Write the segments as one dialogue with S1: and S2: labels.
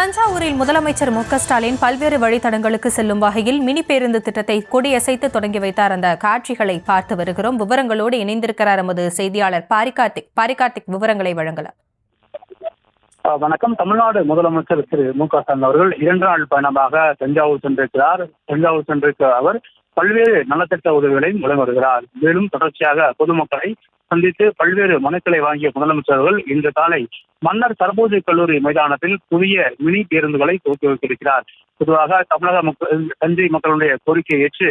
S1: தஞ்சாவூரில் முதலமைச்சர் மு.க.ஸ்டாலின் பல்வேறு வழித்தடங்களுக்கு செல்லும் வகையில் மினி பேருந்து திட்டத்தை கொடியசைத்து தொடங்கி வைத்தார். அந்த காட்சிகளை பார்த்து வருகிறோம். விவரங்களோடு இணைந்திருக்கிறார் எமது செய்தியாளர் பாரிகார்த்திக். விவரங்களை வழங்கலாம்.
S2: வணக்கம். தமிழ்நாடு முதலமைச்சர் திரு மு.க.ஸ்டாலின் அவர்கள் 2 நாள் பயணமாக தஞ்சாவூர் சென்றிருக்கிறார். தஞ்சாவூர் சென்றிருக்கிற அவர் பல்வேறு நலத்திட்ட உதவிகளையும் வழங்கி வருகிறார். மேலும் தொடர்ச்சியாக பொதுமக்களை சந்தித்து பல்வேறு மனுக்களை வாங்கிய முதலமைச்சர்கள் இன்று காலை மன்னர் சரபோஜி கல்லூரி மைதானத்தில் புதிய மினி பேருந்துகளை துவக்கி வைத்திருக்கிறார். பொதுவாக தமிழக தஞ்சை மக்களுடைய கோரிக்கையை ஏற்று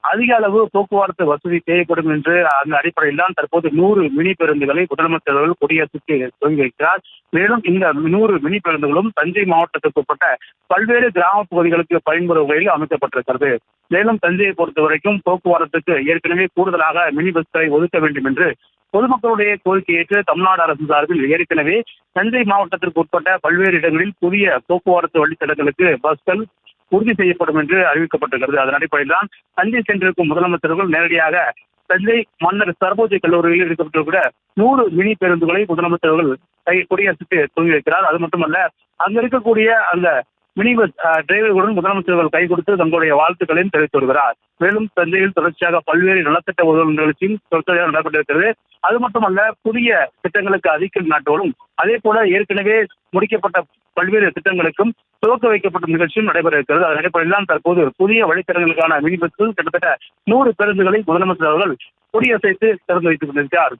S2: அதிக அளவு போக்குவரத்து வசதி தேவைப்படும் என்று அந்த அடிப்படையில் தான் தற்போது 100 மினி பேருந்துகளை முதலமைச்சர்கள் கொடியசைத்து துவங்கி வைக்கிறார். மேலும் இந்த 100 மினி பேருந்துகளும் தஞ்சை மாவட்டத்திற்கு உட்பட்ட பல்வேறு கிராம பகுதிகளுக்கு பயன்பெறும் வகையில் அமைக்கப்பட்டிருக்கிறது. மேலும் தஞ்சையை பொறுத்த வரைக்கும் போக்குவரத்துக்கு ஏற்கனவே கூடுதலாக மினி பஸ்களை ஒதுக்க வேண்டும் என்று பொதுமக்களுடைய கோரிக்கை ஏற்று தமிழ்நாடு அரசு சார்பில் ஏற்கனவே தஞ்சை மாவட்டத்திற்கு உட்பட்ட பல்வேறு இடங்களில் புதிய போக்குவரத்து வழித்தடங்களுக்கு பஸ்கள் உறுதி செய்யப்படும் என்று அறிவிக்கப்பட்டிருக்கிறது. அதன் அடிப்படையில் தான் தஞ்சை சென்றிருக்கும் முதலமைச்சர்கள் நேரடியாக தஞ்சை மன்னர் சரபோஜி கல்லூரியில் இருக்கப்பட்டிருக்கிற 100 மினி பேருந்துகளை முதலமைச்சர்கள் கொடியசைத்து துவங்கி வைக்கிறார். அது மட்டுமல்ல, அங்க இருக்கக்கூடிய அந்த மினி பஸ் டிரைவர்களுடன் முதலமைச்சர்கள் கை கொடுத்து தங்களுடைய வாழ்த்துக்களையும் தெரிவித்து வருகிறார். மேலும் தஞ்சையில் தொடர்ச்சியாக பல்வேறு நலத்திட்ட உதவி நிகழ்ச்சியும் தொடர்ச்சியாக நடைபெற்றிருக்கிறது. அது மட்டுமல்ல, புதிய திட்டங்களுக்கு அடிக்கல் நாட்டுவதும் அதே போல ஏற்கனவே முடிக்கப்பட்ட பல்வேறு திட்டங்களுக்கும் துவக்க வைக்கப்பட்ட நிகழ்ச்சியும் நடைபெற இருக்கிறது. அதன் அடிப்படையில் தான் தற்போது புதிய வழித்தடங்களுக்கான மினி பஸ்கள் கிட்டத்தட்ட 100 பேருந்துகளை முதலமைச்சர் அவர்கள் கொடியசைத்து திறந்து வைத்துக் கொண்டிருக்கிறார்.